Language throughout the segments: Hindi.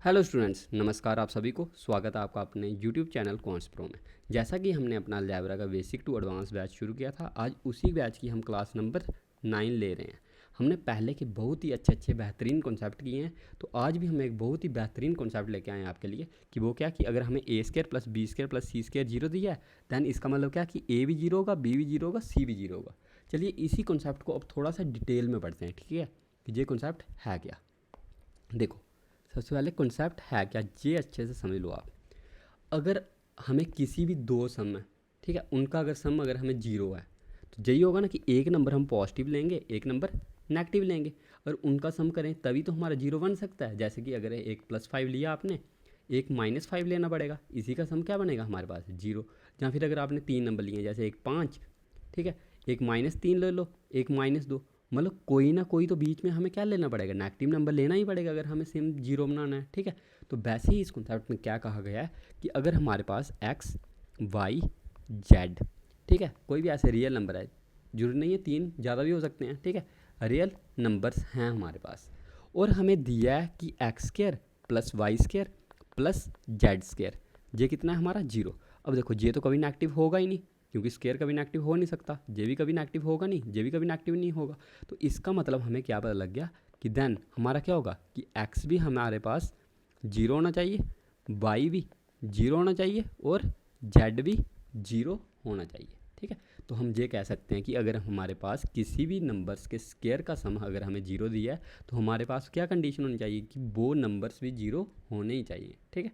हेलो स्टूडेंट्स, नमस्कार। आप सभी को स्वागत है आपका अपने यूट्यूब चैनल कॉन्स प्रो में। जैसा कि हमने अपना अलजेब्रा का बेसिक टू एडवांस बैच शुरू किया था, आज उसी बैच की हम क्लास नंबर 9 ले रहे हैं। हमने पहले के बहुत ही अच्छे बेहतरीन कॉन्सेप्ट किए हैं, तो आज भी हम एक बहुत ही बेहतरीन कॉन्सेप्ट लेके आए हैं आपके लिए कि वो क्या कि अगर हमें A square plus B square plus C square zero दिया है, दैन इसका मतलब क्या कि ए भी जीरो होगा, बी भी जीरो होगा, सी भी जीरो होगा। चलिए इसी कॉन्सेप्ट को अब थोड़ा सा डिटेल में पढ़ते हैं, ठीक है कि ये कॉन्सेप्ट है क्या। देखो, सबसे पहले कॉन्सेप्ट है क्या ये अच्छे से समझ लो आप। अगर हमें किसी भी दो सम है, ठीक है, उनका अगर सम अगर हमें जीरो है तो यही होगा ना कि एक नंबर हम पॉजिटिव लेंगे, एक नंबर नेगेटिव लेंगे, और उनका सम करें तभी तो हमारा जीरो बन सकता है। जैसे कि अगर एक +5 लिया आपने, एक -5 लेना पड़ेगा, इसी का सम क्या बनेगा हमारे पास जीरो। या फिर अगर आपने 3 नंबर लिए जैसे एक 5, ठीक है, एक -3 ले लो, एक -2, मतलब कोई ना कोई तो बीच में हमें क्या लेना पड़ेगा, नेगेटिव नंबर लेना ही पड़ेगा अगर हमें सिम जीरो बनाना है, ठीक है। तो वैसे ही इस कॉन्सेप्ट में क्या कहा गया है कि अगर हमारे पास एक्स वाई जेड, ठीक है, कोई भी ऐसे रियल नंबर है, जरूरी नहीं है 3, ज़्यादा भी हो सकते हैं, ठीक है, रियल नंबर्स हैं हमारे पास, और हमें दिया है कि x square plus y square plus z square, ये कितना है हमारा जीरो। अब देखो, ये तो कभी नेगेटिव होगा ही नहीं क्योंकि स्क्वायर कभी नेगेटिव हो नहीं सकता, ये भी कभी नेगेटिव होगा नहीं, ये भी कभी नेगेटिव नहीं होगा। तो इसका मतलब हमें क्या पता लग गया कि देन हमारा क्या होगा कि एक्स भी हमारे पास जीरो होना चाहिए, वाई भी जीरो होना चाहिए, और जेड भी जीरो होना चाहिए, ठीक है। तो हम ये कह सकते हैं कि अगर हमारे पास किसी भी नंबर्स के स्क्वायर का सम अगर हमें जीरो दिया है तो हमारे पास क्या कंडीशन होनी चाहिए कि वो नंबर्स भी जीरो होने ही चाहिए, ठीक है।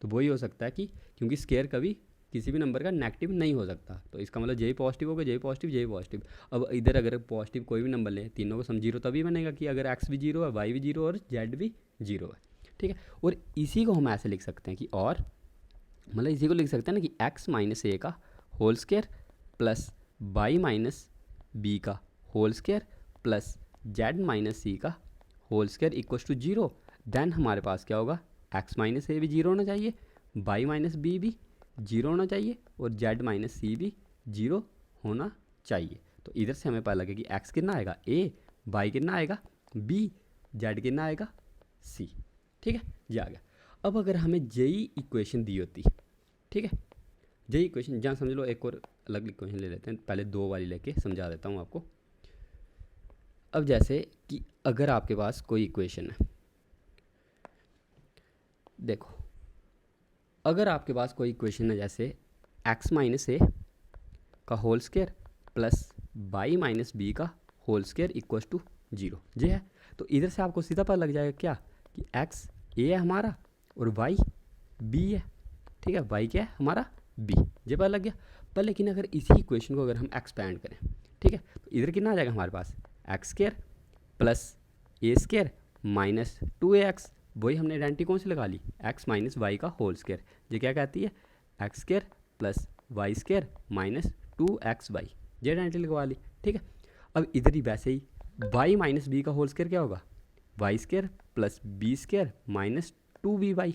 तो वही हो सकता है कि क्योंकि स्क्वायर कभी किसी भी नंबर का नेगेटिव नहीं हो सकता, तो इसका मतलब यही पॉजिटिव होगा, यही पॉजिटिव, यही पॉजिटिव। अब इधर अगर पॉजिटिव कोई भी नंबर ले, तीनों को सम जीरो तभी बनेगा कि अगर एक्स भी जीरो है, वाई भी जीरो और जेड भी जीरो है, ठीक है। और इसी को हम ऐसे लिख सकते हैं कि, और मतलब इसी को लिख सकते हैं ना कि एक्स माइनस ए का whole square plus Y minus B का whole square plus Z minus C का whole square equals to zero. Then हमारे पास क्या होगा, एक्स माइनस ए भी जीरो होना चाहिए, वाई माइनस बी भी जीरो होना चाहिए, और जेड माइनस सी भी जीरो होना चाहिए। तो इधर से हमें पता लगे कि एक्स कितना आएगा ए, वाई कितना आएगा बी, जेड कितना आएगा सी, ठीक है, ये आ गया। अब अगर हमें जेई इक्वेशन दी होती, ठीक है, जेई इक्वेशन, जहाँ समझ लो एक और अलग इक्वेशन ले लेते हैं, पहले दो वाली लेके समझा देता हूँ आपको। अब जैसे कि अगर आपके पास कोई इक्वेशन है, देखो अगर आपके पास कोई इक्वेशन है जैसे एक्स माइनस ए का whole square plus Y minus B का whole square equals to zero, ये है। तो इधर से आपको सीधा पता लग जाएगा क्या कि एक्स ए है हमारा और वाई बी है, ठीक है, वाई क्या है हमारा बी, ये पता लग गया। पर लेकिन अगर इसी इक्वेशन को अगर हम एक्सपैंड करें, ठीक है, तो इधर कितना आ जाएगा हमारे पास x square plus a square minus 2ax, वही हमने आइडेंटिटी कौन सी लगा ली, एक्स माइनस वाई का होल स्क्वायर, ये क्या कहती है x square plus y square minus 2xy, ये आइडेंटिटी लगवा ली, ठीक है। अब इधर ही वैसे ही वाई माइनस बी का होल स्क्वायर क्या होगा, y square plus B square minus 2by,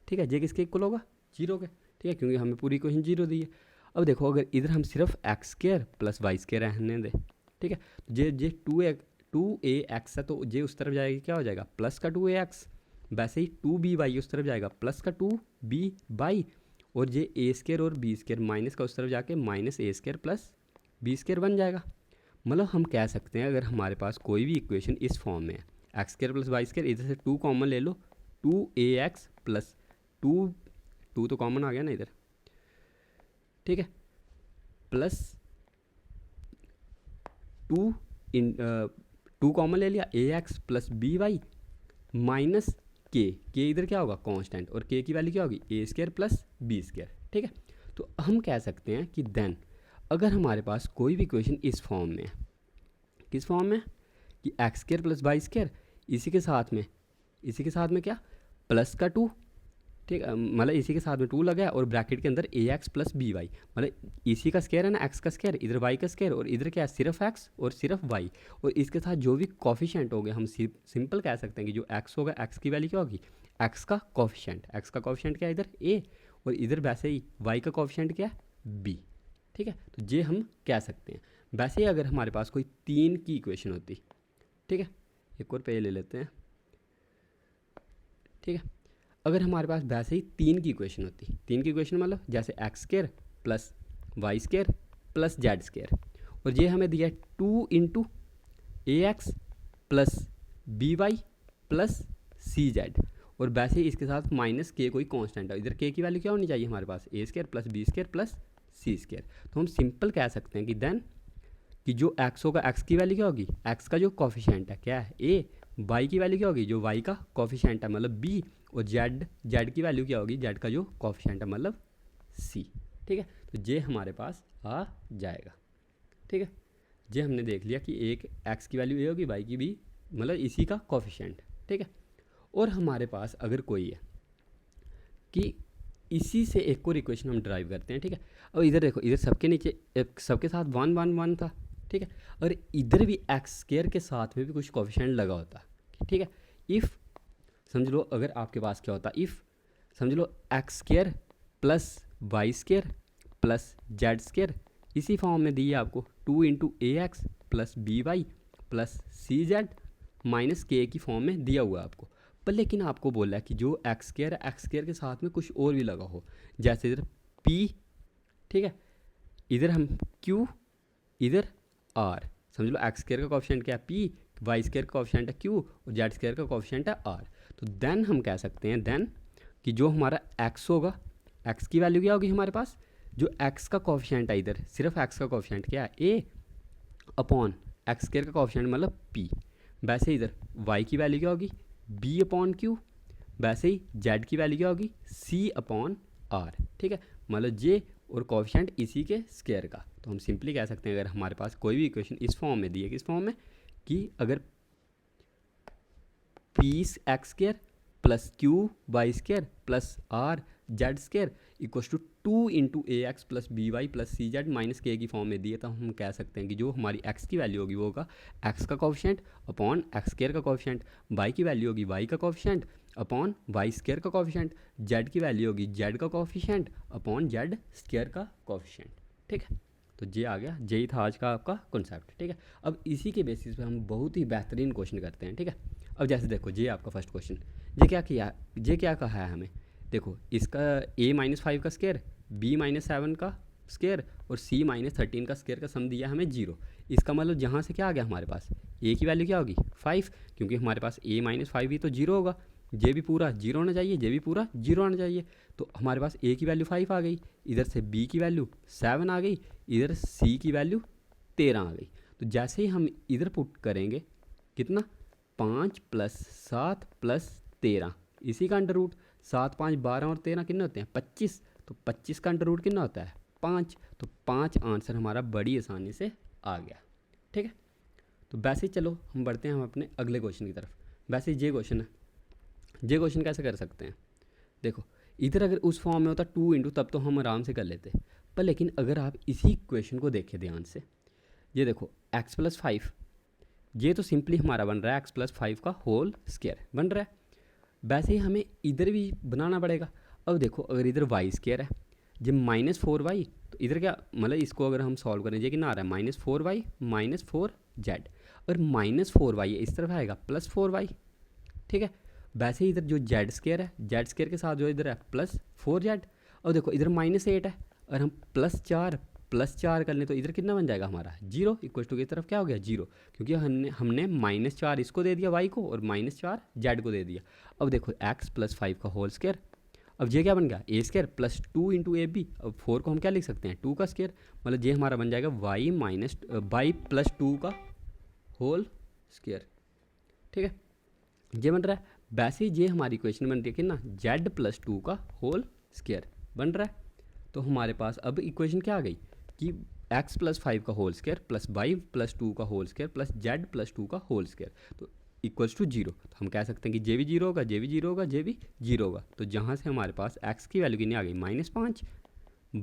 ठीक है, ये किसके इक्वल होगा जीरो के, ठीक है, क्योंकि हमें पूरी इक्वेशन जीरो दी है। अब देखो अगर इधर हम सिर्फ x square plus y square रहने दें, ठीक है, तो ये 2ax है, तो ये उस तरफ जाएगा, क्या हो जाएगा प्लस का 2ax, वैसे ही 2by उस तरफ जाएगा प्लस का 2b, और ये ए स्क्वायर और बी स्क्वायर माइनस का उस तरफ जाके माइनस ए स्क्वायर प्लस बी स्क्वायर बन जाएगा। मतलब हम कह सकते हैं अगर हमारे पास कोई भी इक्वेशन इस फॉर्म में है, x square plus y square, इधर से 2 कॉमन ले लो, 2ax प्लस 2 तो कॉमन आ गया ना इधर, ठीक है, प्लस 2 इन 2 कॉमन ले लिया, ax प्लस by माइनस के इधर क्या होगा कांस्टेंट, और के की वैल्यू क्या होगी ए स्क्वायर प्लस बी स्क्वायर, ठीक है। तो हम कह सकते हैं कि देन अगर हमारे पास कोई भी इक्वेशन इस फॉर्म में है, किस फॉर्म में कि x square plus y square, इसी के साथ में क्या प्लस का 2, ठीक है, मतलब इसी के साथ में 2 लगा है और ब्रैकेट के अंदर ए एक्स प्लस बी वाई, मतलब इसी का स्क्वायर है ना, एक्स का स्क्वायर, इधर वाई का स्क्वायर, और इधर क्या है सिर्फ एक्स और सिर्फ वाई, और इसके साथ जो भी कॉफिशेंट हो गया, हम सिंपल कह सकते हैं कि जो एक्स होगा, एक्स की वैल्यू क्या होगी एक्स का कॉफिशेंट क्या है इधर ए, और इधर वैसे ही वाई का कॉफिशेंट क्या है बी, ठीक है। तो ये हम कह सकते हैं। वैसे ही अगर हमारे पास कोई 3 की इक्वेशन होती, ठीक है, एक और पे ले लेते हैं, ठीक है, अगर हमारे पास वैसे ही 3 की इक्वेशन होती, 3 की इक्वेशन मतलब जैसे X square plus Y square plus Z square, और ये हमें दिया 2 इंटू ए x plus B Y plus सी जेड, और वैसे ही इसके साथ माइनस के कोई कांस्टेंट है, इधर के की वैल्यू क्या होनी चाहिए हमारे पास, A square plus B square plus C square. तो हम सिंपल कह सकते हैं कि देन कि जो एक्स होगा, एक्स की वैल्यू क्या होगी, एक्स का जो कोफिशिएंट है क्या है ए, वाई की वैल्यू क्या होगी, जो वाई का कोफिशिएंट है मतलब बी, और जेड, जेड की वैल्यू क्या होगी, जेड का जो कोफिशिएंट है मतलब सी। ठीक है, तो ये हमारे पास आ जाएगा। ठीक है, ये हमने देख लिया कि एक एक्स की वैल्यू ए होगी, वाई की भी, मतलब इसी का कोफिशिएंट। ठीक है, और हमारे पास अगर कोई है कि इसी से एक और इक्वेशन हम ड्राइव करते हैं। ठीक है, और इधर देखो, इधर सबके नीचे सबके साथ 1 1 1 था। ठीक है, और इधर भी एक्स स्क्वायर के साथ में भी कुछ कोफिशिएंट लगा होता। ठीक है, इफ़ समझ लो, अगर आपके पास क्या होता, इफ़ समझ लो x square plus y square plus z square इसी फॉर्म में दी है आपको 2 इंटू ए x plus B Y plus सी जेड माइनस के की फॉर्म में दिया हुआ है आपको। पर लेकिन आपको बोला है कि जो एक्स स्क्वायर है, एक्स स्क्वायर के साथ में कुछ और भी लगा हो, जैसे इधर पी, ठीक है, इधर हम क्यू, इधर आर। समझ लो एक्स स्क्वायर का कोफिशिएंट क्या है पी, वाई स्क्वायर का कोफिशिएंट है क्यू, और जेड स्क्वायर का कोफिशिएंट है आर। तो देन हम कह सकते हैं देन कि जो हमारा एक्स होगा, एक्स की वैल्यू क्या होगी हमारे पास, जो एक्स का कोफिशिएंट है, इधर सिर्फ एक्स का कोफिशिएंट क्या है ए अपॉन एक्स स्क्वायर का कोफिशिएंट मतलब पी। वैसे इधर वाई की वैल्यू क्या होगी बी अपॉन क्यू, वैसे ही जेड की वैल्यू क्या होगी सी अपॉन आर। ठीक है, मतलब जे और कोफिशिएंट इसी के स्क्वायर का। तो हम सिंपली कह सकते हैं अगर हमारे पास कोई भी इक्वेशन इस फॉर्म में दी है, किस फॉर्म में, कि अगर p x square plus q y square plus r z square equals to 2 into A x plus B Y plus C z minus के की फॉर्म में दिए, तो हम कह सकते हैं कि जो हमारी एक्स की वैल्यू होगी वो होगा एक्स का कोफिशिएंट अपॉन एक्स स्क्वायर का कोफिशिएंट, वाई की वैल्यू होगी वाई का कोफिशिएंट अपॉन वाई स्क्वायर का कोफिशिएंट, जेड की वैल्यू होगी जेड का कोफिशिएंट अपॉन जेड स्क्वायर का कोफिशिएंट। ठीक है, तो ये आ गया, यही था आज का आपका कॉन्सेप्ट। ठीक है, अब इसी के बेसिस पे हम बहुत ही बेहतरीन क्वेश्चन करते हैं। ठीक है, अब जैसे देखो ये आपका फर्स्ट क्वेश्चन, ये क्या किया, ये क्या कहा है हमें, देखो इसका a माइनस 5 का स्क्वायर, b माइनस 7 का स्क्वायर और c माइनस 13 का स्क्वायर का सम दिया हमें 0। इसका मतलब जहाँ से क्या आ गया हमारे पास, a की वैल्यू क्या होगी 5, क्योंकि हमारे पास a माइनस 5 ही तो 0 होगा, ये भी पूरा 0 होना चाहिए, ये भी पूरा 0 होना चाहिए। तो हमारे पास a की वैल्यू 5 आ गई, इधर से b की वैल्यू 7 आ गई, इधर c की वैल्यू 13 आ गई। तो जैसे ही हम इधर पुट करेंगे कितना 5 प्लस 7 प्लस 13, इसी का अंडर रूट, 7 5 12 और 13 कितने होते हैं 25, तो 25 का अंडर रूट कितना होता है 5, तो 5 आंसर हमारा बड़ी आसानी से आ गया। ठीक है, तो वैसे ही चलो हम बढ़ते हैं हम अपने अगले क्वेश्चन की तरफ। वैसे ये क्वेश्चन है, ये क्वेश्चन कैसे कर सकते हैं, देखो इधर अगर उस फॉर्म में होता 2 इंटू तब तो हम आराम से कर लेते, पर लेकिन अगर आप इसी क्वेश्चन को देखें ध्यान से, ये देखो x प्लस 5, ये तो सिंपली हमारा बन रहा है एक्स प्लस 5 का होल स्क्वायर बन रहा है। वैसे ही हमें इधर भी बनाना पड़ेगा। अब देखो अगर इधर वाई स्क्वायर है, जब माइनस 4y, तो इधर क्या मतलब इसको अगर हम सॉल्व करें, ये कितना आ रहा है माइनस 4y माइनस 4z, और माइनस 4y इस तरफ आएगा प्लस 4y। ठीक है, वैसे ही इधर जो जेड स्क्वायर है, जेड स्क्वायर के साथ जो इधर है प्लस 4z, और देखो इधर माइनस 8 है, और हम प्लस 4 कर लें तो इधर कितना बन जाएगा हमारा 0, इक्वल टू की तरफ क्या हो गया 0, क्योंकि हमने माइनस 4 इसको दे दिया y को और माइनस 4 जेड को दे दिया। अब देखो x प्लस 5 का होल स्क्वायर, अब ये क्या बन गया a square plus 2 into a b. अब 4 को हम क्या लिख सकते हैं 2 का स्क्वायर, मतलब ये हमारा बन जाएगा y प्लस 2 का होल स्क्वायर। ठीक है, ये बन रहा है। वैसे ही ये हमारी इक्वेशन बन रही है कि ना z प्लस 2 का होल स्क्वायर बन रहा है। तो हमारे पास अब इक्वेशन क्या आ गई कि x प्लस 5 का whole square plus y plus 2 का whole square plus z plus 2 का होल स्क्वायर, तो इक्वल्स टू 0। तो हम कह सकते हैं कि जे भी 0 होगा, जे भी 0 होगा, जे भी 0 होगा। तो जहाँ से हमारे पास x की वैल्यू कितनी आ गई -5,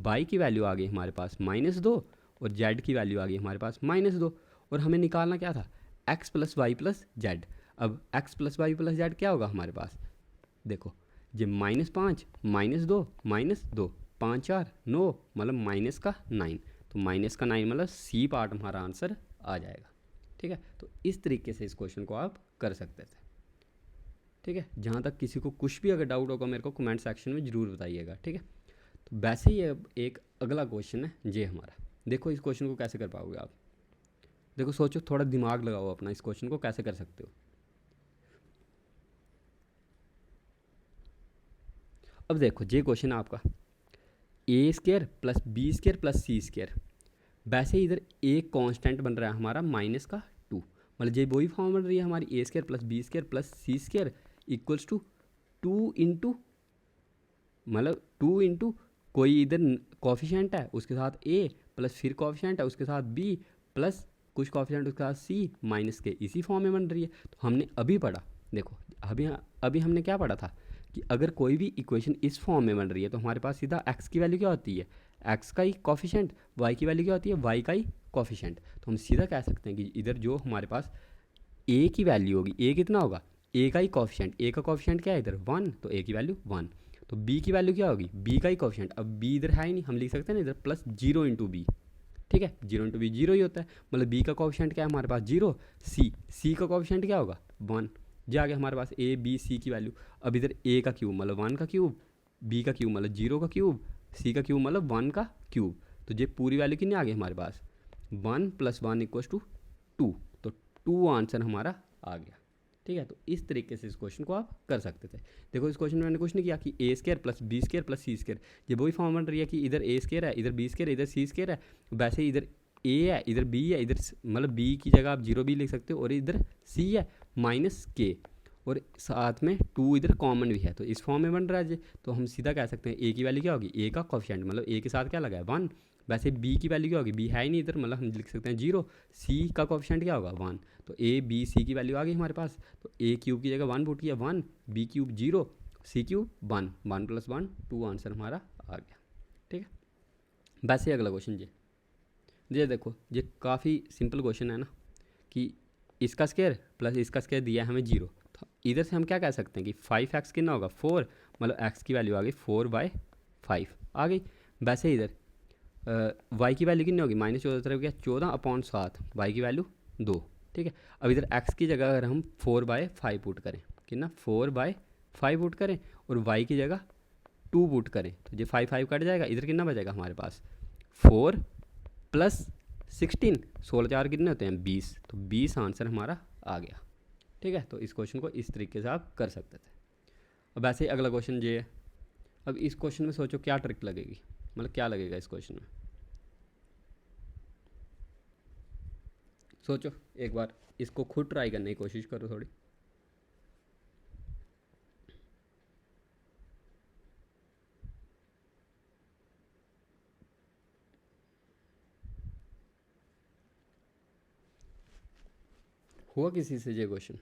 y की वैल्यू आ गई हमारे पास -2 और z की वैल्यू आ गई हमारे पास -2, और हमें निकालना क्या था x plus y plus z. अब x plus y plus z क्या होगा हमारे पास, देखो ये -5 -2 -2 5 4 9, मतलब माइनस का 9, तो माइनस का 9 मतलब सी पार्ट हमारा आंसर आ जाएगा। ठीक है, तो इस तरीके से इस क्वेश्चन को आप कर सकते थे। ठीक है। जहाँ तक किसी को कुछ भी अगर डाउट होगा मेरे को कमेंट सेक्शन में ज़रूर बताइएगा, ठीक है। तो वैसे ही अब एक अगला क्वेश्चन है ये हमारा। देखो इस क्वेश्चन को कैसे कर पाओगे आप। देखो सोचो, थोड़ा दिमाग लगाओ अपना, इस क्वेश्चन को कैसे कर सकते हो। अब देखो ये क्वेश्चन है आपका a square plus b square plus c square. वैसे इधर एक कांस्टेंट बन रहा है हमारा माइनस का 2, मतलब ये वही फॉर्म बन रही है हमारी a square plus b square plus c square equals to 2 into, मतलब 2 इंटू कोई इधर कॉफिशेंट है उसके साथ ए प्लस फिर कॉफिशेंट है उसके साथ बी प्लस कुछ कॉफिशेंट उसके साथ सी माइनस के, इसी फॉर्म में बन रही है। तो हमने अभी पढ़ा, देखो अभी हमने क्या पढ़ा था कि अगर कोई भी इक्वेशन इस फॉर्म में बन रही है तो हमारे पास सीधा एक्स की वैल्यू क्या होती है, एक्स का ही कॉफिशेंट, वाई की वैल्यू क्या होती है, वाई का ही कॉफिशेंट। तो हम सीधा कह सकते हैं कि इधर जो हमारे पास ए की वैल्यू होगी, ए कितना होगा, ए का ही कॉफिशेंट, ए का कॉफिशेंट क्या है इधर 1, तो ए की वैल्यू 1। तो बी की वैल्यू क्या होगी, बी का ही कॉफिशेंट, अब बी इधर है ही नहीं, हम लिख सकते हैं ना इधर प्लस 0 इंटू बी, ठीक है। 0 इंटू बी 0 ही होता है, मतलब बी का कॉफिशेंट क्या है हमारे पास 0, सी का कॉफिशेंट क्या होगा 1। जो आ गया हमारे पास ए बी सी की वैल्यू। अब इधर ए का क्यूब मतलब 1 का क्यूब, बी का क्यूब मतलब 0 का क्यूब, सी का क्यूब मतलब 1 का क्यूब। तो ये पूरी वैल्यू कितनी आ गई हमारे पास 1 + 1 = 2, तो 2 आंसर हमारा आ गया, ठीक है। तो इस तरीके से इस क्वेश्चन को आप कर सकते थे। देखो इस क्वेश्चन में मैंने कुछ नहीं किया कि a square plus b square plus c square, ये वही फॉर्म बन रही है कि इधर ए स्केयर है, इधर बी स्केयर है, इधर सी स्केयर है। वैसे इधर ए है, इधर बी है, इधर मतलब बी की जगह आप 0 भी लिख सकते हो, और इधर सी है माइनस के, और साथ में 2 इधर कॉमन भी है, तो इस फॉर्म में बन रहा है जी। तो हम सीधा कह सकते हैं ए की वैल्यू क्या होगी, ए का कॉफिशेंट मतलब ए के साथ क्या लगा है 1। वैसे बी की वैल्यू क्या होगी, बी है ही नहीं इधर, मतलब हम लिख सकते हैं 0। सी का कॉफिशेंट क्या होगा 1, तो ए बी सी की वैल्यू आ गई हमारे पास। तो ए क्यूब की जगह 1 पुट किया 1, बी क्यूब 0, सी क्यूब 1, 1 + 1 2 आंसर हमारा आ गया, ठीक है। वैसे अगला क्वेश्चन ये देखो, ये काफ़ी सिंपल क्वेश्चन है ना, कि इसका स्केयर प्लस इसका स्केयर दिया है हमें 0। तो इधर से हम क्या कह सकते हैं कि 5x कितना होगा 4, मतलब x की वैल्यू आ गई 4/5 आ गई। वैसे इधर y की वैल्यू कितनी होगी, -14 तरफ गया 14/7, y की वैल्यू 2, ठीक है। अब इधर x की जगह अगर हम 4/5 पुट करें, कितना 4/5 पुट करें, और y की जगह 2 पुट करें, तो ये 5 कट जाएगा, इधर कितना बचेगा हमारे पास 4 + 16, 16 4 कितने होते हैं 20, तो 20 आंसर हमारा आ गया, ठीक है। तो इस क्वेश्चन को इस तरीके से आप कर सकते थे। अब ऐसे ही अगला क्वेश्चन ये है। अब इस क्वेश्चन में सोचो क्या ट्रिक लगेगी, मतलब क्या लगेगा इस क्वेश्चन में, सोचो एक बार, इसको खुद ट्राई करने की कोशिश करो थोड़ी। हुआ किसी से ये क्वेश्चन।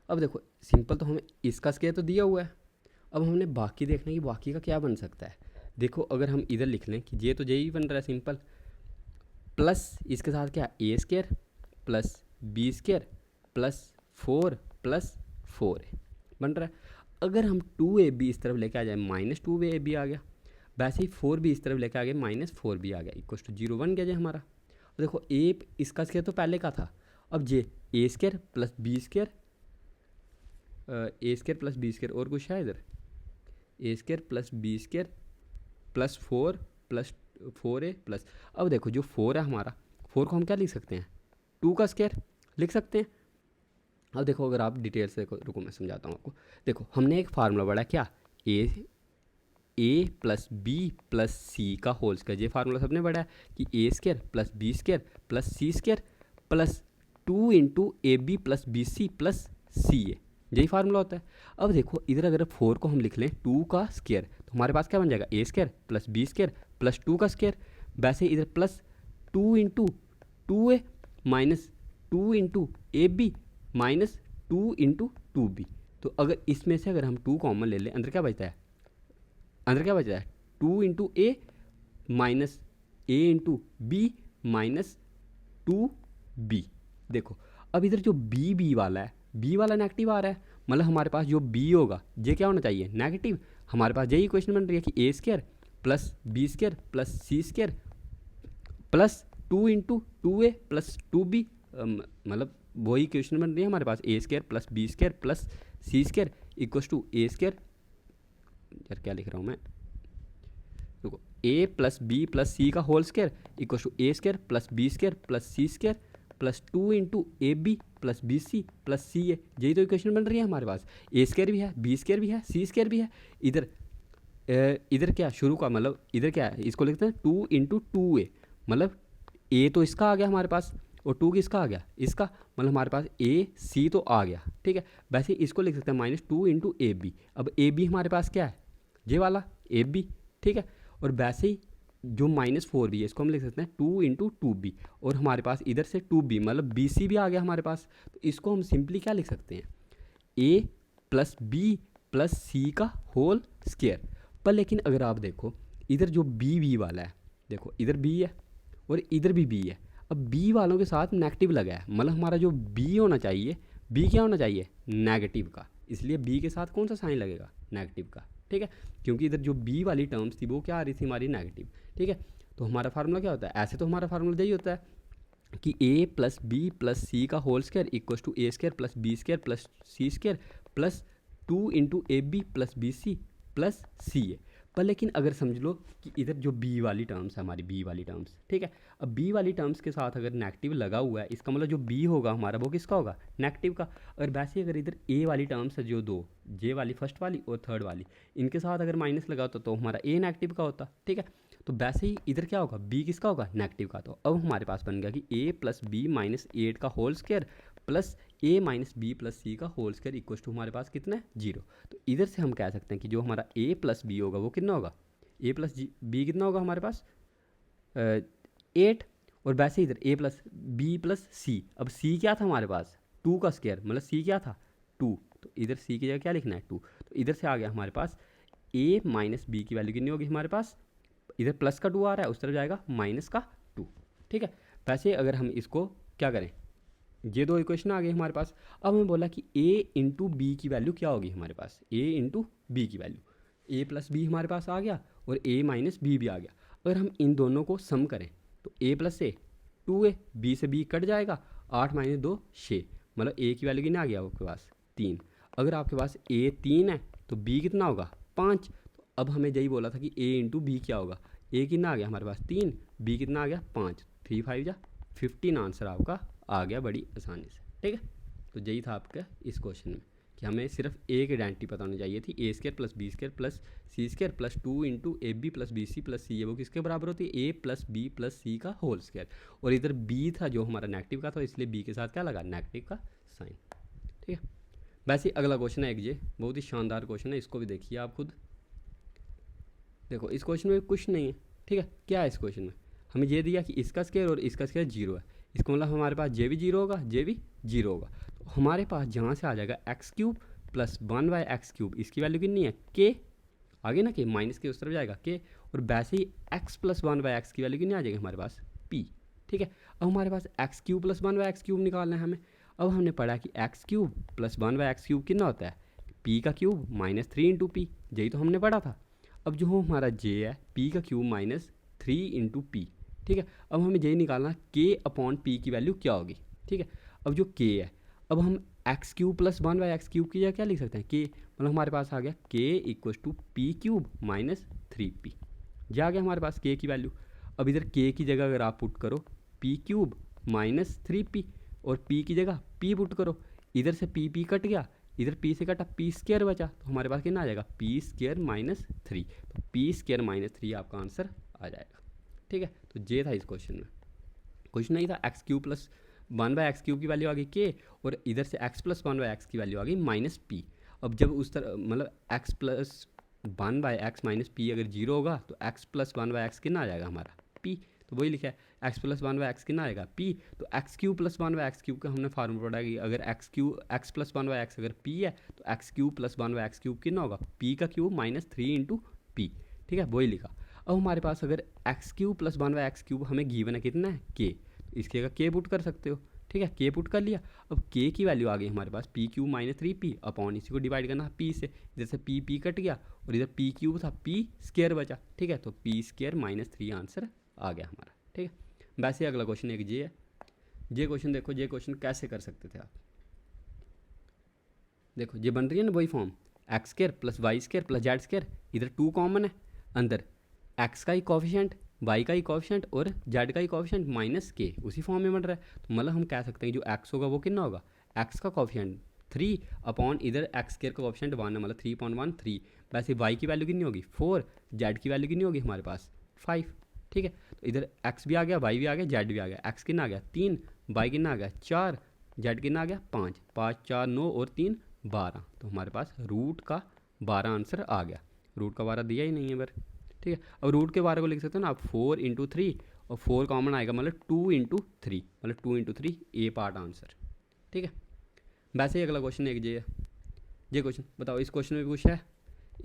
अब देखो सिंपल, तो हमें इसका स्केयर तो दिया हुआ है, अब हमने बाकी देखना है कि बाकी का क्या बन सकता है। देखो अगर हम इधर लिख लें कि ये तो यही बन रहा है सिंपल, प्लस इसके साथ क्या a square plus b square plus 4 + 4 बन रहा है। अगर हम 2ab इस तरफ लेके आ जाए -2ab आ गया, वैसे ही 4b इस तरफ लेके आ गए -4b आ गया, = 0 बन गया जी हमारा। देखो ए इसका स्केयर तो पहले का था, अब ये a square plus b square, a square plus b square, और कुछ है इधर a square plus b square plus 4 + 4a plus, अब देखो जो 4 है हमारा, 4 को हम क्या लिख सकते हैं 2 का स्केयर लिख सकते हैं। अब देखो अगर आप डिटेल से देखो, रुको मैं समझाता हूँ आपको। देखो हमने एक फार्मूला पढ़ा क्या, a plus b plus c का होल स्क्वायर, ये फार्मूला सबने पढ़ा है कि a square plus b square plus c square plus 2 into a b plus b c plus c a, यही फार्मूला होता है। अब देखो इधर अगर 4 को हम लिख लें 2 का स्केयर, तो हमारे पास क्या बन जाएगा a square plus b square plus 2 का स्केयर। वैसे इधर plus 2 into 2a minus 2 into a b minus 2 into 2b। तो अगर इसमें से अगर हम 2 कॉमन ले लें, अंदर क्या बचता है, अंदर क्या बचता है 2 इंटू ए माइनस ए इंटू बी माइनस 2b। देखो अब इधर जो बी वाला है, बी वाला नेगेटिव आ रहा है, मतलब हमारे पास जो बी होगा ये क्या होना चाहिए नेगेटिव। हमारे पास यही क्वेश्चन बन रही है कि a square plus b square plus c square plus 2 into 2a plus 2b, मतलब वही क्वेश्चन बन रही है हमारे पास a square plus b square plus c square equals to a square, यार क्या लिख रहा हूँ मैं, देखो a plus b plus c का whole square equal to a square plus B square plus C square plus 2 into a b plus b c plus c a. यही तो इक्वेशन बन रही है हमारे पास। ए स्क्वायर भी है, बी स्क्वायर भी है, सी स्क्वायर भी है। इधर क्या शुरू का मतलब इधर क्या है, इसको लिखते हैं 2 इंटू 2a, मतलब ए तो इसका आ गया हमारे पास और 2 किसका आ गया, इसका, मतलब हमारे पास ए सी तो आ गया, ठीक है। वैसे इसको लिख सकते हैं -2 इंटू ए बी। अब ए बी हमारे पास क्या है, ये वाला ए बी, ठीक है। और वैसे ही जो -4 भी है इसको हम लिख सकते हैं 2 इंटू 2b, और हमारे पास इधर से 2b मतलब बी सी भी आ गया हमारे पास। तो इसको हम सिंपली क्या लिख सकते हैं, a plus b plus c का होल स्क्वायर। पर लेकिन अगर आप देखो इधर जो बी वाला है, देखो इधर b है और इधर भी b है। अब b वालों के साथ नेगेटिव लगा है, मतलब हमारा जो b होना चाहिए, b क्या होना चाहिए, नेगेटिव का, इसलिए b के साथ कौन सा साइन लगेगा, नेगेटिव का, ठीक है। क्योंकि इधर जो b वाली टर्म्स थी वो क्या आ रही थी, हमारी नेगेटिव, ठीक है। तो हमारा फार्मूला क्या होता है, ऐसे तो हमारा फार्मूला यही होता है कि a plus b plus c का whole square equal to a square plus B square plus C square plus 2 into a b plus b c plus c a. पर लेकिन अगर समझ लो कि इधर जो b वाली टर्म्स है हमारी, b वाली टर्म्स, ठीक है। अब b वाली टर्म्स के साथ अगर नेगेटिव लगा हुआ है, इसका मतलब जो b होगा हमारा वो किसका होगा, नेगेटिव का। और वैसे अगर इधर a वाली टर्म्स है जो दो, j वाली फर्स्ट वाली और थर्ड वाली, इनके साथ अगर माइनस लगा होता तो हमारा a नेगेटिव का होता, ठीक है। तो वैसे ही इधर क्या होगा, b किसका होगा, नेगेटिव का। तो अब हमारे पास बन गया कि a प्लस बी माइनस 8 का whole square plus a minus b plus c का होल स्क्वायर इक्वल टू हमारे पास कितना है, 0। तो इधर से हम कह सकते हैं कि जो हमारा a प्लस बी होगा वो कितना होगा, a प्लस बी कितना होगा हमारे पास 8। और वैसे इधर a प्लस बी प्लस सी, अब c क्या था हमारे पास, 2 का स्क्वायर, मतलब c क्या था 2, तो इधर c की जगह क्या लिखना है 2। तो इधर से आ गया हमारे पास a माइनस बी की वैल्यू कितनी होगी हमारे पास, इधर प्लस का 2 आ रहा है, उस तरफ जाएगा माइनस का 2, ठीक है। वैसे अगर हम इसको क्या करें, ये दो इक्वेशन आ गए हमारे पास। अब हमें बोला कि a इंटू बी की वैल्यू क्या होगी हमारे पास, a इंटू बी की वैल्यू, a प्लस बी हमारे पास आ गया और a माइनस बी भी आ गया। अगर हम इन दोनों को सम करें तो a plus A 2a, b से b कट जाएगा, 8 माइनस 2 6, मतलब a की वैल्यू कितना आ गया आपके पास 3। अगर आपके पास a 3 है तो b कितना होगा 5। तो अब हमें यही बोला था कि a इंटू बी क्या होगा, a कितना आ गया हमारे पास 3, b कितना आ गया 5, 3 5 जा 15 आंसर आपका आ गया बड़ी आसानी से, ठीक है। तो यही था आपका इस क्वेश्चन में कि हमें सिर्फ एक आइडेंटिटी पता होनी चाहिए थी, a square plus B square plus C square plus 2 into a b plus b c plus c है वो किसके बराबर होती है, a plus b plus c का होल स्क्वायर। और इधर बी था जो हमारा नेगेटिव का था, इसलिए बी के साथ क्या लगा, नेगेटिव का साइन, ठीक है। वैसे अगला क्वेश्चन है एक, ये बहुत ही शानदार क्वेश्चन है, इसको भी देखिए आप खुद। देखो इस क्वेश्चन में कुछ नहीं है, ठीक है। क्या है इस क्वेश्चन में, हमें ये दिया कि इसका स्क्वायर और इसका स्क्वायर 0 है, इसका मतलब हमारे पास जे भी 0 होगा, जे भी 0 होगा। तो हमारे पास जहाँ से आ जाएगा x cube plus 1/x cube, इसकी वैल्यू कितनी है के, आगे ना के माइनस के उस तरफ जाएगा के, और वैसे ही x प्लस 1/x की वैल्यू कितनी आ जाएगी हमारे पास p, ठीक है। अब हमारे पास x cube plus 1/x cube निकालना है हमें। अब हमने पढ़ा कि x cube plus 1/x cube कितना होता है, p का क्यूब माइनस 3 इंटू पी, यही तो हमने पढ़ा था। अब जो हमारा j है p का क्यूब माइनस 3 इंटू पी, ठीक है। अब हमें यही निकालना k अपॉन p की वैल्यू क्या होगी, ठीक है। अब जो k है, अब हम x cube plus 1/x cube की जगह क्या लिख सकते हैं, k, मतलब हमारे पास आ गया k equal to p cube minus 3p, ये आ गया हमारे पास k की वैल्यू। अब इधर k की जगह अगर आप पुट करो p क्यूब माइनस 3p और p की जगह p पुट करो, इधर से p कट गया, इधर p से कटा p स्क्वायर बचा, तो हमारे पास कितना आ जाएगा p स्क्वायर माइनस 3, तो p स्क्वायर माइनस 3 आपका आंसर आ जाएगा, ठीक है। तो ये था इस क्वेश्चन में, कुछ नहीं था। X cube plus 1/x cube की वैल्यू आ गई k, और इधर से x प्लस 1/x की वैल्यू आ गई माइनस p। अब जब उस तरह मतलब x plus 1/x minus p अगर 0 होगा तो x प्लस 1/x कितना आ जाएगा हमारा p, तो वही लिखा है x प्लस 1/x कितना आएगा p। तो x cube plus 1/x cube का हमने फार्मूला पढ़ा कि अगर x प्लस 1/x अगर p है तो x cube plus 1/x cube कितना होगा, p का क्यूब माइनस 3 इंटू p, ठीक है, वही लिखा। अब हमारे पास अगर x cube plus 1/x cube हमें गिवन है कितना है k, तो इसकी जगह k पुट कर सकते हो, ठीक है, k पुट कर लिया। अब k की वैल्यू आ गई हमारे पास p cube minus 3p upon इसी को डिवाइड करना p से, इधर से p कट गया और इधर p क्यूब था p स्क्वायर बचा, ठीक है। तो p स्क्वायर माइनस 3 आंसर आ गया हमारा, ठीक है। वैसे अगला क्वेश्चन एक ये है, ये क्वेश्चन देखो, ये क्वेश्चन कैसे कर सकते थे आप, देखो ये बन रही है ना वही form, x square plus y square plus z square, इधर 2 कॉमन है, अंदर एक्स का ही कॉफिशेंट, वाई का ही कॉफिशेंट और जेड का ही कॉफिशेंट माइनस के, उसी फॉर्म में बन रहा है। तो मतलब हम कह सकते हैं जो एक्स होगा वो कितना होगा, एक्स का कॉफिशेंट 3 अपॉन इधर एक्स स्केयर का कॉफिशेंट 1 है, मतलब 3.1 3। वैसे वाई की वैल्यू कितनी होगी 4, जेड की वैल्यू कितनी होगी हमारे पास 5। ठीक है, तो इधर एक्स भी आ गया, वाई भी आ गया, जेड भी आ गया। एक्स कितना आ गया 3, वाई कितना आ गया 4, जेड कितना आ गया 5, 5 4 9 और 3 12। तो हमारे पास रूट का 12 आंसर आ गया। रूट का 12 दिया ही नहीं है पर। ठीक है, अब रूट के 12 को लिख सकते हो ना आप 4 इंटू 3, और 4 कॉमन आएगा मतलब 2 इंटू 3, मतलब 2 इंटू 3 ए पार्ट आंसर। ठीक है, वैसे ही अगला क्वेश्चन एक ये क्वेश्चन बताओ। इस क्वेश्चन में भी कुछ है,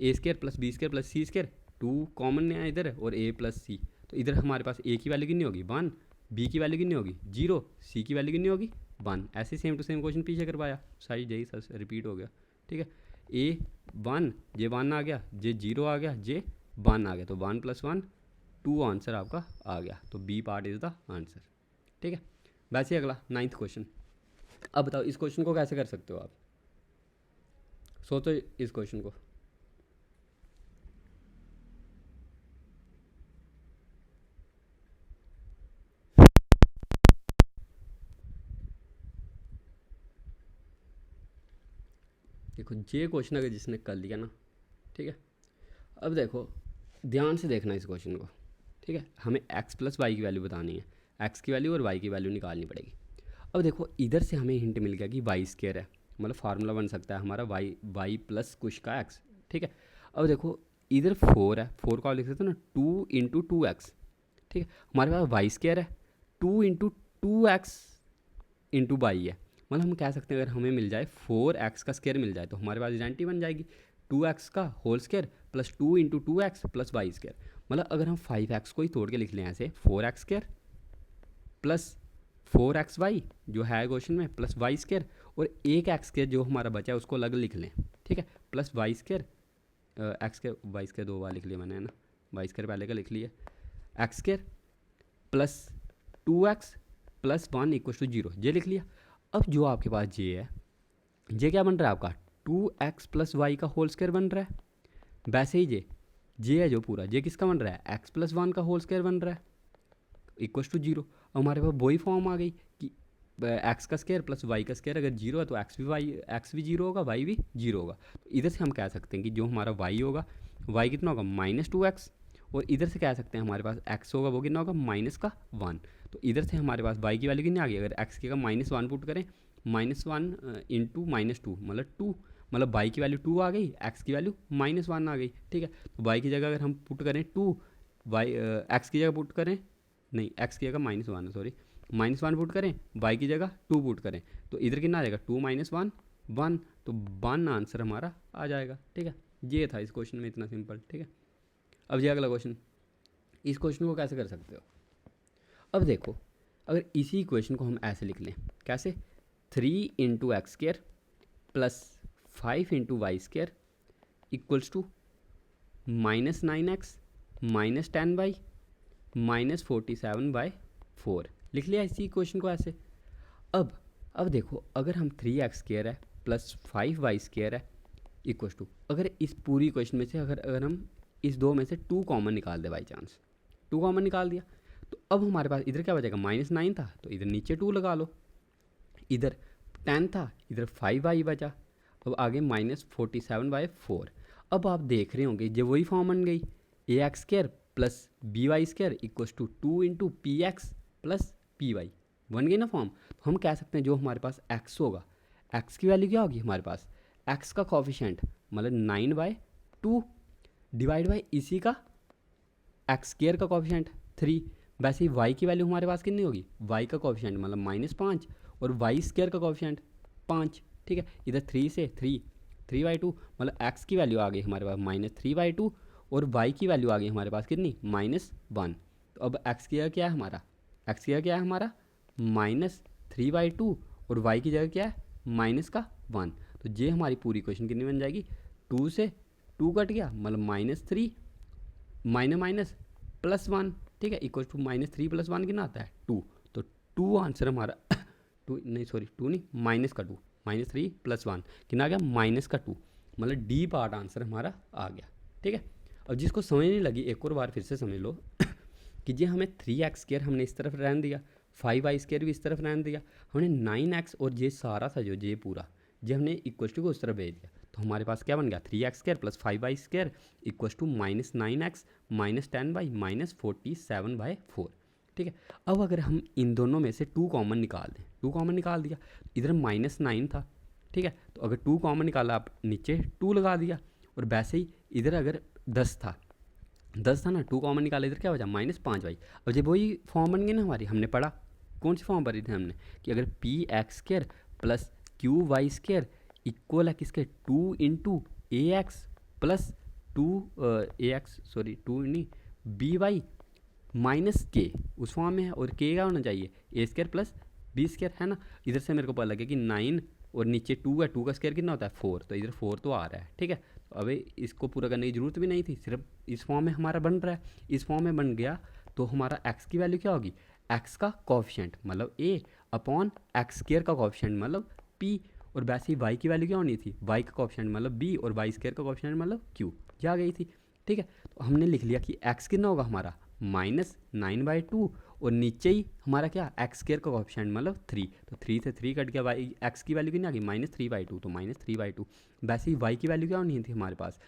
a square plus b square plus c square, 2 common है इधर और ए प्लस सी। तो इधर हमारे पास ए की वैल्यू कितनी होगी 1, बी की वैल्यू कितनी होगी 0, सी की वैल्यू कितनी होगी 1। ऐसे सेम टू सेम क्वेश्चन पीछे करवाया, साइज यही सर रिपीट हो गया। ठीक है, ए 1, जे 1 आ गया, जे 0 आ गया, जे 1 आ गया, तो 1 + 1 2 आंसर आपका आ गया। तो b part is the answer. ठीक है, वैसे अगला 9th क्वेश्चन। अब बताओ इस क्वेश्चन को कैसे कर सकते हो आप, सोचो इस क्वेश्चन को। देखो ये क्वेश्चन अगर जिसने कर लिया ना, ठीक है, अब देखो ध्यान से देखना इस क्वेश्चन को। ठीक है, हमें x प्लस वाई की वैल्यू बतानी है, x की वैल्यू और y की वैल्यू निकालनी पड़ेगी। अब देखो इधर से हमें हिंट मिल गया कि वाई स्केयर है, मतलब फार्मूला बन सकता है हमारा वाई प्लस कुछ का x। ठीक है, अब देखो इधर 4 है, 4 को आप लिख सकते हो ना 2 इंटू 2x। ठीक है, हमारे पास वाई स्केयर है, 2 इंटू 2x इंटू वाई है, मतलब हम कह सकते हैं अगर हमें मिल जाए 4x का स्केयर मिल जाए तो हमारे पास आइडेंटिटी बन जाएगी 2x का whole square plus 2 into 2x plus y square. मतलब अगर हम 5x को ही तोड़ के लिख लें ऐसे 4x स्केयर प्लस 4xy जो है क्वेश्चन में प्लस वाई स्केयर, और एक एक्स स्केयर जो हमारा बचा है उसको अलग लिख लें। ठीक है, plus y square, x square y square 2 बार लिख लिया मैंने, है ना, वाई स्केयर पहले का लिख लिया, x square plus 2x plus 1 equal to 0, ये लिख लिया। अब जो आपके पास जे है, जे क्या बन रहा है आपका 2x प्लस वाई का होल स्क्वायर बन रहा है। वैसे ही जे है जो पूरा, जे किसका बन रहा है x प्लस 1 का होल स्क्वायर बन रहा है इक्वल टू 0। अब हमारे पास वही फॉर्म आ गई कि x का स्क्वायर प्लस y का स्क्वायर अगर 0 है तो x भी 0 होगा, y भी 0 होगा। तो इधर से हम कह सकते हैं कि जो हमारा y होगा, y कितना होगा -2x, और इधर से कह सकते हैं हमारे पास x होगा वो कितना होगा -1। तो इधर से हमारे पास y की वैल्यू कितनी आ गई, अगर x की का -1 पुट करें, -1 इंटू -2 मतलब 2, मतलब y की वैल्यू 2 आ गई, x की वैल्यू -1 आ गई। ठीक है, तो y की जगह अगर हम पुट करें 2, x की जगह पुट करें, नहीं x की जगह -1 है, सॉरी, -1 पुट करें, y की जगह 2 पुट करें, तो इधर कितना आ जाएगा 2 - 1 1, तो 1 आंसर हमारा आ जाएगा। ठीक है, ये था इस क्वेश्चन में, इतना सिंपल। ठीक है, अब ये अगला क्वेश्चन, इस क्वेश्चन को कैसे कर सकते हो। अब देखो अगर इसी इक्वेशन को हम ऐसे लिख लें, कैसे 3 into x square plus 5 into y square equals to -9x -10y -47/4 लिख लिया इसी इक्वेशन को ऐसे। अब देखो अगर हम 3x स्केयर है प्लस 5y स्केयर है इक्वल टू, अगर इस पूरी इक्वेशन में से अगर हम इस दो में से 2 कॉमन निकाल दे, बाई चांस 2 कॉमन निकाल दिया, तो अब हमारे पास इधर क्या बचेगा -9 था तो इधर नीचे 2 लगा लो, इधर 10 था इधर 5y बचा, अब आगे -47/4। अब आप देख रहे होंगे जब वही फॉर्म बन गई, a x square plus B y square equal to 2 into p x plus p y, बन गई ना फॉर्म। तो हम कह सकते हैं जो हमारे पास x होगा, x की वैल्यू क्या होगी हमारे पास, x का कॉफिशेंट मतलब 9/2 डिवाइड बाई इसी का एक्स स्केयर का कॉफिशेंट 3। वैसे ही y की वैल्यू हमारे पास कितनी होगी, y का कॉफिशेंट मतलब -5 और वाई स्केयर का कॉफिशेंट 5। ठीक है, इधर 3 से 3/2 मतलब x की वैल्यू आ गई हमारे पास -3/2 और y की वैल्यू आ गई हमारे पास कितनी -1। तो अब x की जगह क्या है हमारा, x की जगह क्या है हमारा -3/2 और y की जगह क्या है -1। तो ये हमारी पूरी इक्वेशन कितनी बन जाएगी, 2 से 2 कट गया मतलब -3 माइनस +1। ठीक है, इक्वल टू -3 + 1 कितना आता है 2। तो 2 आंसर हमारा 2 नहीं, सॉरी 2 नहीं, -2, -3 + 1 कितना आ गया -2। मतलब डी पार्ट आंसर हमारा आ गया। ठीक है, अब जिसको समझ नहीं लगी एक और बार फिर से समझ लो कि जी हमें 3x² हमने इस तरफ रहने दिया, 5y² भी इस तरफ रहने दिया, हमने 9x और ये सारा था जो ये पूरा ये हमने इक्वल टू को उस तरफ भेज दिया, तो हमारे पास क्या बन गया 3x² plus 5y² equal to -9x minus 10y minus 47/4। ठीक है, अब अगर हम इन दोनों में से 2 कॉमन निकाल दें, 2 कॉमन निकाल दिया, इधर -9 था। ठीक है, तो अगर 2 कॉमन निकाला आप नीचे 2 लगा दिया, और वैसे ही इधर अगर 10 था ना, 2 कॉमन निकाला, इधर क्या बचा -5y। अब जब वही फॉर्म बन गई ना हमारी, हमने पढ़ा कौन सी फॉर्म भरी थी हमने कि अगर px² प्लस qy² इक्वल है किसके 2 इंटू ax प्लस 2 नहीं by माइनस के उस फॉर्म में है, और के क्या होना चाहिए a² प्लस b² है ना। इधर से मेरे को पता लगे कि 9 और नीचे 2 है, 2 का स्क्वायर कितना होता है 4, तो इधर 4 तो आ रहा है। ठीक है, तो अभी इसको पूरा करने की ज़रूरत भी नहीं थी, सिर्फ इस फॉर्म में हमारा बन रहा है, इस फॉर्म में बन गया, तो हमारा x की वैल्यू क्या होगी, x का कोएफिशिएंट मतलब a अपॉन x² का कोएफिशिएंट मतलब p, और वैसे ही y की वैल्यू क्या होनी थी, y का कोएफिशिएंट मतलब b और y² का कोएफिशिएंट मतलब q, ये आ गई थी। ठीक है, तो हमने लिख लिया कि x कितना होगा हमारा -9/2, और नीचे ही हमारा क्या x² का कोएफिशिएंट मतलब 3, तो 3 से 3 कट गया, y x की वैल्यू कितनी आ गई -3/2, तो -3/2। वैसे ही y की वैल्यू क्या होनी थी हमारे पास,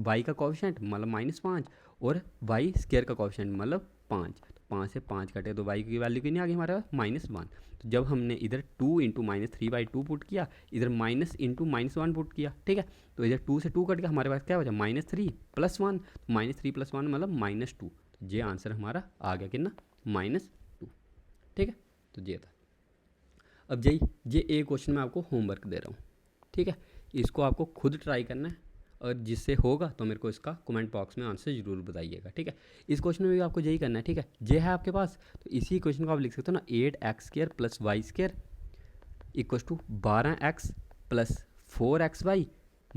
y का कोएफिशिएंट मतलब -5 और y² का कोएफिशिएंट मतलब 5, तो 5 से 5 कटे तो y की वैल्यू कितनी आ गई हमारे पास -1। तो जब हमने इधर 2 इंटू -3/2 पुट किया, इधर माइनस इंटू -1 पुट किया, ठीक है, तो इधर 2 से 2 कट गया, हमारे पास क्या बचा -3 + 1, -3 + 1 मतलब -2, तो ये आंसर हमारा आ गया कितना -2। ठीक है, तो ये था। अब ये एक क्वेश्चन मैं आपको होमवर्क दे रहा हूँ। ठीक है, इसको आपको खुद ट्राई करना है, और जिससे होगा तो मेरे को इसका कमेंट बॉक्स में आंसर ज़रूर बताइएगा। ठीक है, इस क्वेश्चन में भी आपको यही करना है। ठीक है, ये है आपके पास, तो इसी क्वेश्चन को आप लिख सकते हो ना 8x² plus y² equal to 12x plus 4xy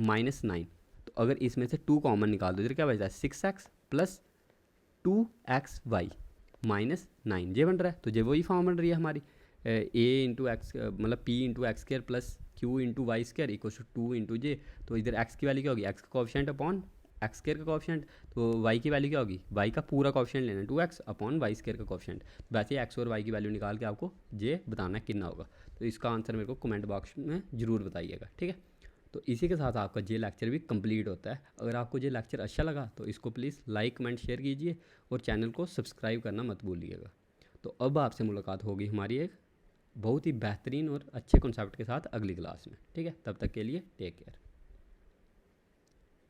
minus 9। तो अगर इसमें से 2 कॉमन निकाल दो, इधर क्या बचता है 6x प्लस 2xy माइनस 9, ये बन रहा है, तो ये वही फॉर्म बन रही है हमारी a इंटू एक्स मतलब p into x² plus q into y² equal to 2 into j, तो इधर x की वैल्यू क्या होगी, x का कोएफिशिएंट अपॉन x² का कोएफिशिएंट, तो y की वैल्यू क्या होगी, y का पूरा कोएफिशिएंट लेना है 2x अपॉन y² का कोएफिशिएंट। वैसे ही x और y की वैल्यू निकाल के आपको ये बताना है कितना होगा, तो इसका आंसर मेरे को कमेंट बॉक्स में ज़रूर बताइएगा। ठीक है, तो इसी के साथ आपका ये लेक्चर भी कंप्लीट होता है। अगर आपको ये लेक्चर अच्छा लगा तो इसको प्लीज़ लाइक कमेंट शेयर कीजिए, और चैनल को सब्सक्राइब करना मत भूलिएगा। तो अब आपसे मुलाकात होगी हमारी एक बहुत ही बेहतरीन और अच्छे कॉन्सेप्ट के साथ अगली क्लास में। ठीक है, तब तक के लिए टेक केयर।